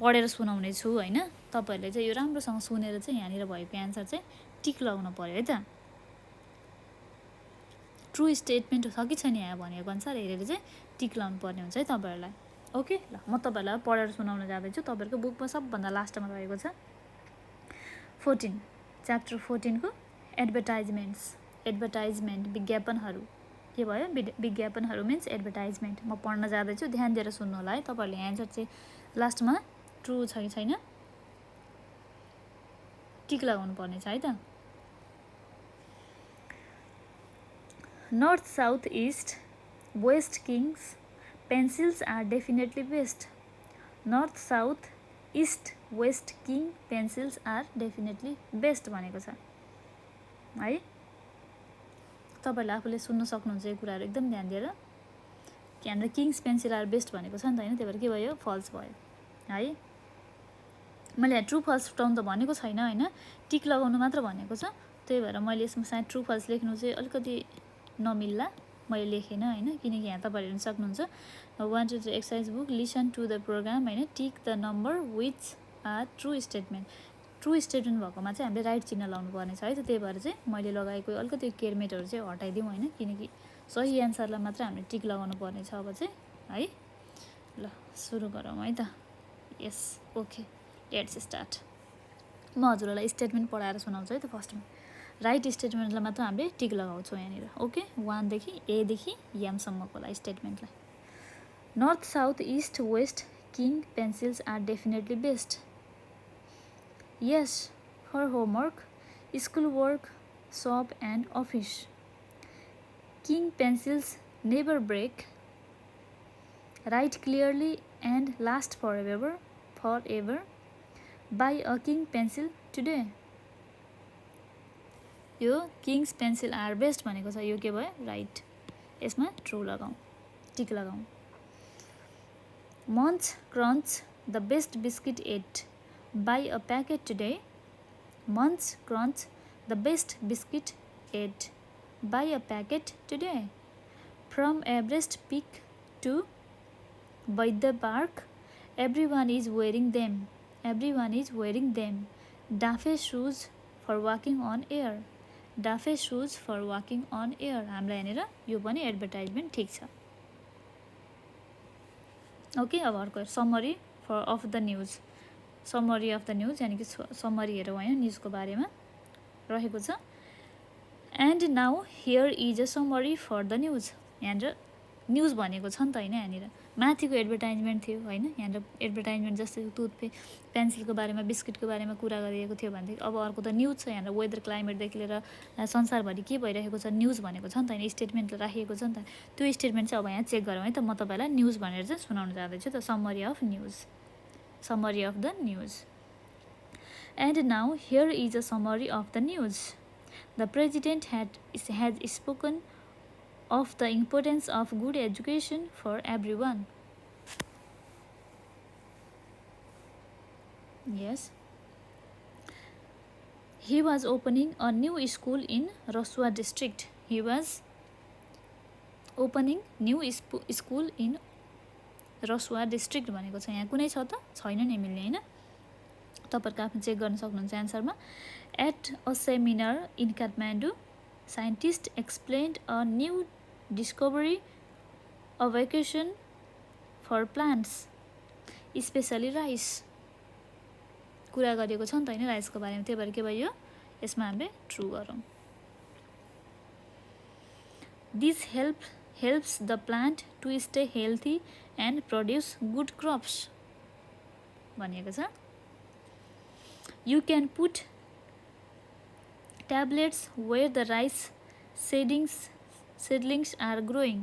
पढेर सुनाउने छु, होइन। तपाईँहरूले चाहिँ यो राम्रोसँग सुनेर चाहिँ यहाँनिर भएको एन्सर चाहिँ टिक लगाउनु पर्यो है त। ट्रु स्टेटमेन्ट छ कि छैन यहाँ भनेको अनुसार हेरेर चाहिँ टिक लगाउनु पर्ने हुन्छ है तपाईँहरूलाई। ओके, ल म तपाईँहरूलाई पढेर सुनाउन जाँदैछु। तपाईँहरूको बुकमा सबभन्दा लास्टमा रहेको छ 14, च्याप्टर 14 को एडभर्टाइजमेन्ट विज्ञापनहरू। के भयो? विज्ञापनहरू मिन्स एडभर्टाइजमेन्ट। म पढ्न जाँदैछु, ध्यान दिएर सुन्नु होला है। तपाईँहरूले एन्सर चाहिँ लास्टमा ट्रु छ कि छैन टिक लगाउनु पर्ने छ है त। North south east west kings pencils are definitely best. North south east west king pencils are definitely best भनेको छ है। तपाईँहरूले आफूले सुन्न सक्नुहुन्छ यो कुराहरू एकदम ध्यान दिएर। कि हाम्रो किङ्स पेन्सिल आर बेस्ट भनेको छ नि त, होइन। त्यही भएर के भयो? फल्स भयो है। मैले यहाँ ट्रु फल्स फुटाउनु त भनेको छैन, होइन। टिक लगाउनु मात्र भनेको छ। त्यही भएर मैले यसमा सायद ट्रु फल्स लेख्नु चाहिँ अलिकति नमिल्ला, मैले लेखेन, होइन। किनकि यहाँ तपाईँहरू हेर्न सक्नुहुन्छ 1 to 2 exercise book listen to the programme, होइन। Tick the number which are true statement. True statement भएकोमा चाहिँ हामीले राइट चिन्ह लाउनु पर्ने छ है त। त्यही भएर चाहिँ मैले लगाएको अलिकति केयरमेटहरू चाहिँ हटाइदिउँ, होइन। किनकि सही एन्सरलाई मात्र हामीले टिक लगाउनु पर्ने छ अब चाहिँ है। ल सुरु गरौँ है त। यस, ओके, लेट्स स्टार्ट। म हजुरहरूलाई स्टेटमेन्ट पढाएर सुनाउँछु है त। फर्स्टमा राइट स्टेटमेन्टलाई मात्र हामीले टिक लगाउँछौँ यहाँनिर। ओके, 1 देखि एदेखि एमसम्मकोलाई स्टेटमेन्टलाई। North south east west king pencils are definitely best. Yes, for homework, school work, shop and office. King pencils never break. Write clearly and last forever. Buy a king pencil today. यो किङ्स पेन्सिल आर बेस्ट भनेको छ, यो के भयो राइट। यसमा ट्रु लगाउँ, टिक लगाउँ। Munch crunch the best biscuit ate, buy a packet today. Munch crunch the best biscuit ate, buy a packet today. From Everest peak to Vaidya Park, everyone is wearing them. Everyone is wearing them. Dafe shoes for walking on air. Dafe shoes for walking on air. हामीलाई यहाँनिर यो पनि एडभर्टाइजमेन्ट ठिक छ। ओके, अब अर्को summary for of the news. Summary of the news यानि कि समरी हेरौँ होइन न्युजको बारेमा रहेको छ। And now here is a summary for the news. यहाँनिर न्युज भनेको छ नि त होइन, यहाँनिर माथिको एडभर्टाइजमेन्ट थियो होइन, यहाँनिर एडभर्टाइजमेन्ट जस्तै टुथपेस्ट पेन्सिलको बारेमा बिस्किटको बारेमा कुरा गरिएको थियो भनेदेखि अब अर्को त न्युज छ। यहाँनिर वेदर क्लाइमेटदेखि लिएर संसारभरि के भइरहेको छ न्युज भनेको छ नि त होइन, स्टेटमेन्ट राखिएको छ नि त। त्यो स्टेटमेन्ट चाहिँ अब यहाँ चेक गरौँ है त। म तपाईँलाई न्युज भनेर चाहिँ सुनाउन जाँदैछु त, summary of news, summary of the news. And now here is a summary of the news. The president has spoken of the importance of good education for everyone. Yes. He was opening a new school in Rasua district. He was opening new school in Rasua district भनेको छ। यहाँ कुनै छ त छैन नि मिल्ने होइन, तपाईँहरूको आफ्नो चेक गर्न सक्नुहुन्छ एन्सरमा। At a seminar in Kathmandu, scientists explained a new discovery, a vacation for plants, especially rice. कुरा गरेको छ नि त होइन राइसको बारेमा, त्यही भएर के भयो यसमा हामीले ट्रु गरौँ। This helps the plant to stay healthy and produce good crops भनिएको छ। You can put tablets where the rice seedlings are growing.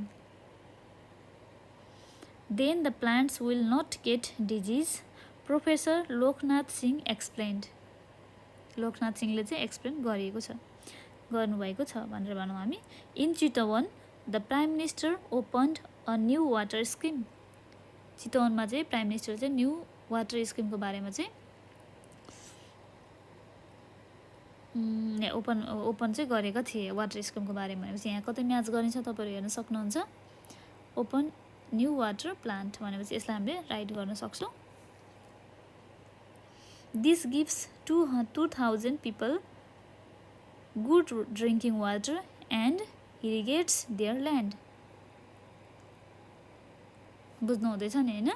Then the plants will not get disease. Professor Loknath Singh explained. Loknath सिंहले चाहिँ एक्सप्लेन गर्नुभएको छ भनेर भनौँ हामी। In Chitwan the prime minister opened a new water scheme. चितवनमा चाहिँ प्राइम मिनिस्टर चाहिँ न्यू वाटर स्किमको बारेमा चाहिँ ओपन चाहिँ गरेका थिए वाटर स्किमको बारेमा। भनेपछि यहाँ कतै म्याच गरिन्छ तपाईँहरू हेर्न सक्नुहुन्छ। ओपन न्यू वाटर प्लान्ट भनेपछि यसलाई हामीले राइट गर्न सक्छौँ। This gives 2000 people good drinking water and irrigates their land. बुझ्नु हुँदैछ नि होइन।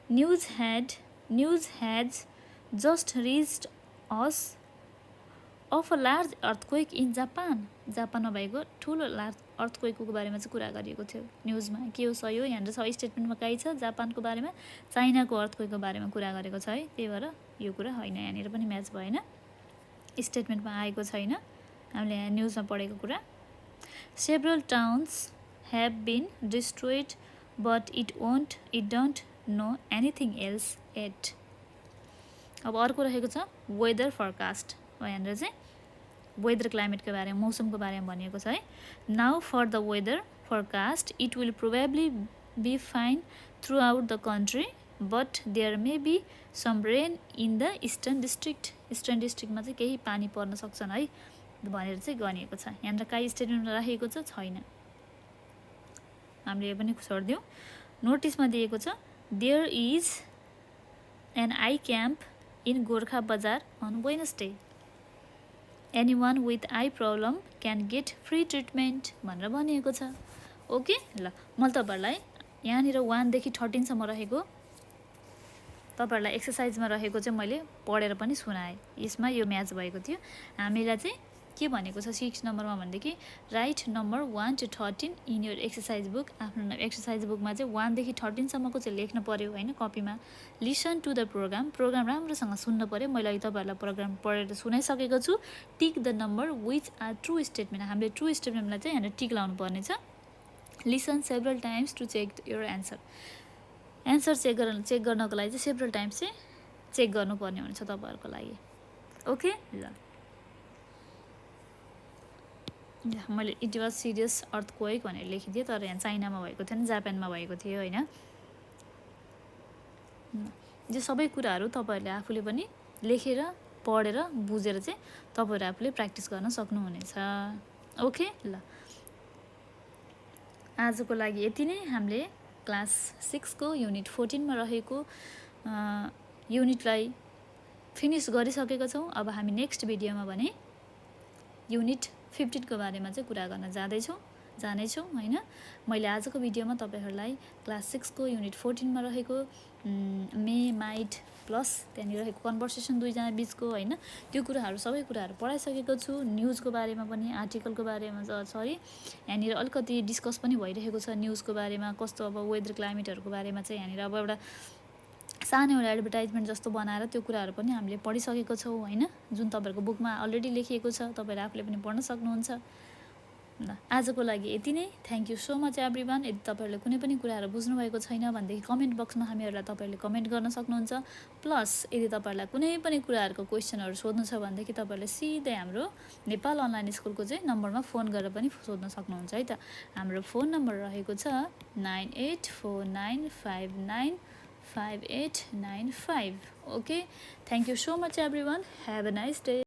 News has just reached us of a large earthquake in Japan. जापानमा भएको ठुलो लार्ज अर्थक्वेकको बारेमा चाहिँ कुरा गरिएको थियो न्युजमा। के हो सही हो यहाँनिर छ स्टेटमेन्टमा काहीँ छ जापानको बारेमा, चाइनाको अर्थक्वेकको बारेमा कुरा गरेको छ है, त्यही भएर यो कुरा होइन, यहाँनिर पनि म्याच भएन, स्टेटमेन्टमा आएको छैन, हामीले यहाँ न्युजमा पढेको कुरा। Several towns have been destroyed but it don't know anything else yet. अब अर्को रहेको छ वेदर फरकास्ट। यहाँनिर चाहिँ वेदर क्लाइमेटको बारेमा मौसमको बारेमा भनिएको छ है। Now for the weather forecast it will probably be fine throughout the country but there may be some rain in the eastern district. Eastern डिस्ट्रिक्टमा चाहिँ केही पानी पर्न सक्छन् है भनेर चाहिँ गनिएको छ। यहाँनिर काहीँ स्टेटमेन्टमा राखेको छ छैन, हामीले यो पनि छोडिदिउँ। नोटिसमा दिएको छ there is an eye camp in Gorkha Bazaar on Wednesday. Anyone with eye problem can get free treatment भनेर भनिएको छ। ओके ल, मैले तपाईँहरूलाई यहाँनिर 1 देखि 13सम्म रहेको तपाईँहरूलाई एक्सर्साइजमा रहेको चाहिँ मैले पढेर पनि सुनाएँ। यसमा यो म्याच भएको थियो। हामीलाई चाहिँ के भनेको छ 6 नम्बरमा भनेदेखि right number 1 to 13 in your exercise book. आफ्नो एक्सर्साइज बुकमा चाहिँ 1 देखि 13सम्मको चाहिँ लेख्नु पऱ्यो होइन कपीमा। लिसन टु द प्रोग्राम राम्रोसँग सुन्नु पऱ्यो। मैले अहिले तपाईँहरूलाई प्रोग्राम पढेर सुनाइसकेको छु। Tick the number which are true statement. हामीले ट्रु स्टेटमेन्टलाई चाहिँ यहाँनिर टिक लाउनु पर्नेछ। Listen several times to check your answer. Answer check गर्नको लागि चाहिँ सेभरल टाइम्स चाहिँ चेक गर्नुपर्ने हुन्छ तपाईँहरूको लागि। ओके ल मैले इट वाज सिरियस अर्थक्वेक भनेर लेखिदिएँ, तर यहाँ चाइनामा भएको थिएन, जापानमा भएको थियो होइन। यो सबै कुराहरू तपाईँहरूले आफूले पनि लेखेर पढेर बुझेर चाहिँ तपाईँहरू आफूले प्र्याक्टिस गर्न सक्नुहुनेछ। ओके ल आजको लागि यति नै। हामीले क्लास 6 को युनिट 14 मा रहेको युनिटलाई फिनिस गरिसकेका छौँ। अब हामी नेक्स्ट भिडियोमा भने युनिट 15 को बारेमा चाहिँ कुरा गर्न जानेछौँ होइन। मैले आजको भिडियोमा तपाईँहरूलाई क्लास 6 को युनिट 14 मा रहेको मे माइट प्लस त्यहाँनिर रहेको कन्भर्सेसन दुईजना बिचको होइन, त्यो कुराहरू सबै कुराहरू पढाइसकेको छु। न्युजको बारेमा पनि, आर्टिकलको बारेमा सरी यहाँनिर अलिकति डिस्कस पनि भइरहेको छ न्युजको बारेमा, कस्तो अब वेदर क्लाइमेटहरूको बारेमा चाहिँ यहाँनिर अब एउटा सानो एउटा एडभर्टाइजमेन्ट जस्तो बनाएर त्यो कुराहरू पनि हामीले पढिसकेको छौँ होइन, जुन तपाईँहरूको बुकमा अलरेडी लेखिएको छ, तपाईँहरू आफूले पनि पढ्न सक्नुहुन्छ। ल आजको लागि यति नै। Thank you so much everyone. यदि तपाईँहरूले कुनै पनि कुराहरू बुझ्नुभएको छैन भनेदेखि कमेन्ट बक्समा हामीहरूलाई तपाईँहरूले कमेन्ट गर्न सक्नुहुन्छ। प्लस यदि तपाईँहरूलाई कुनै पनि कुराहरूको क्वेसनहरू सोध्नु छ भनेदेखि तपाईँहरूले सिधै हाम्रो नेपाल अनलाइन स्कुलको चाहिँ नम्बरमा फोन गरेर पनि सोध्न सक्नुहुन्छ है त। हाम्रो फोन नम्बर रहेको छ 9849595895। Okay, thank you so much everyone. Have a nice day.